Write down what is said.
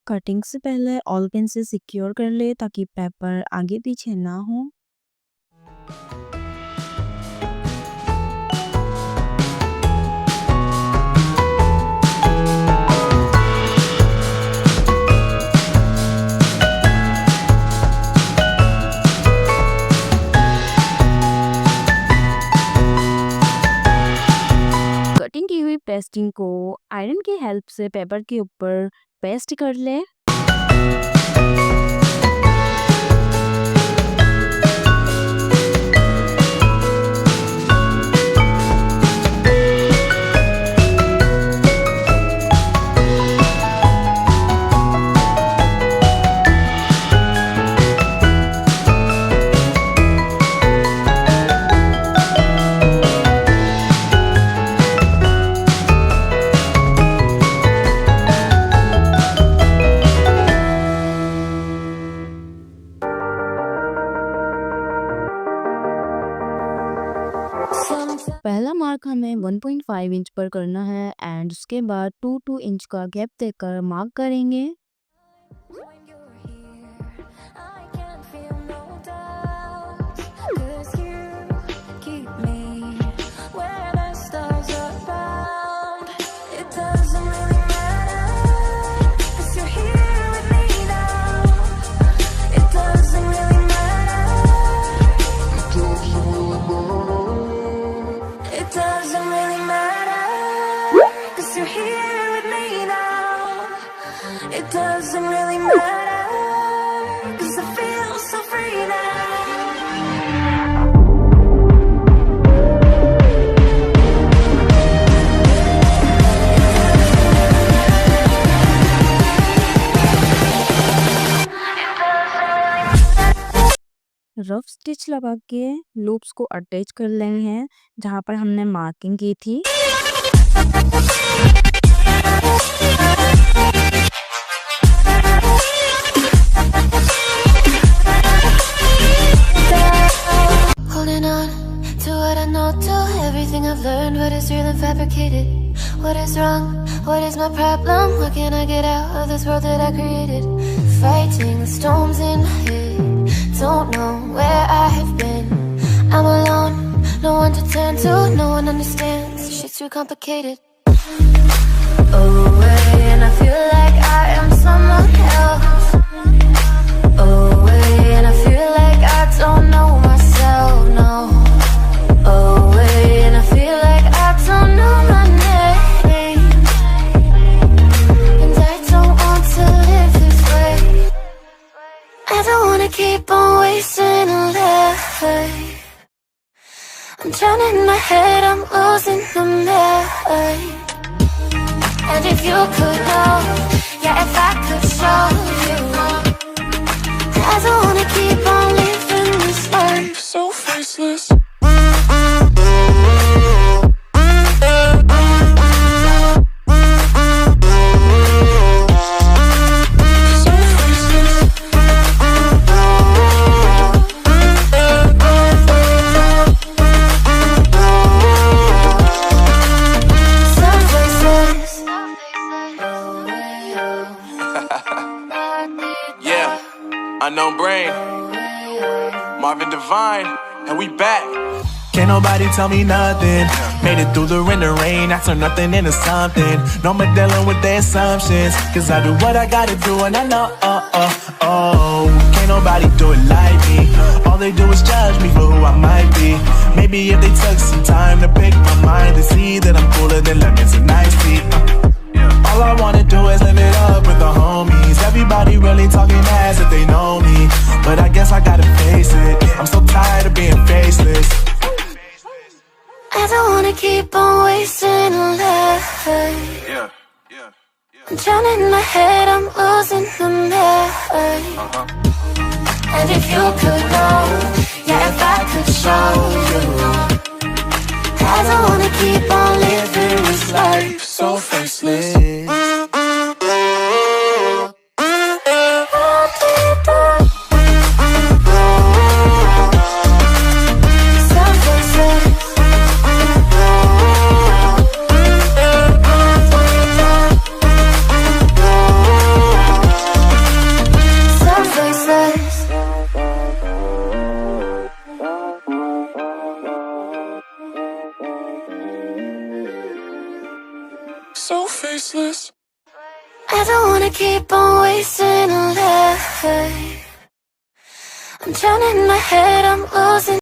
Cutting से पहले all pin से सिक्योर कर ले ताकि पेपर आगे पीछे ना हो। कटिंग की हुई पेस्टिंग को आयरन की हेल्प से पेपर के ऊपर पेस्ट कर ले। पहला मार्क हमें 1.5 इंच पर करना है एंड उसके बाद 2 इंच का गैप देकर मार्क करेंगे। It doesn't really matter, 'cause I feel so free now. Rough stitch लगा के लूप्स को अटैच कर लेने हैं जहाँ पर हमने मार्किंग की थी। Holding on to what I know, to everything I've learned, what is real and fabricated, what is wrong, what is my problem, what can I get out of this world that I created, fighting the storms in my head, don't know where I have been, I'm alone, no one to turn to, no one understands, shit's too complicated. Away and I feel like I am someone else, away and I feel like I don't know myself, no. Away and I feel like I don't know my name, and I don't want to live this way. I don't wanna keep on wasting a life. I'm drowning in my head, I'm losing the mind. And if you could know, yeah, if I could show you, I don't wanna keep on living this life so faceless. Unknown Brain, Marvin Divine, and we back. Can't nobody tell me nothing. Made it through the rain, I turn nothing into something. No more dealing with their assumptions, 'cause I do what I gotta do and I know, can't nobody do it like me. All they do is judge me for who I might be. Maybe if they took some time to pick my mind, they see that I'm cooler than lemons and iced tea. All I wanna do is live it up with the homies. Everybody really talking as if they know me, but I guess I gotta face it. I'm so tired of being faceless. I don't wanna keep on wasting a life. I'm drowning in my head, I'm losing the mind. And if you could know, yeah, if I could show you, I don't wanna keep on living this life so faceless. faceless. So faceless. I don't wanna keep on wasting a life. I'm drowning in my head, I'm losing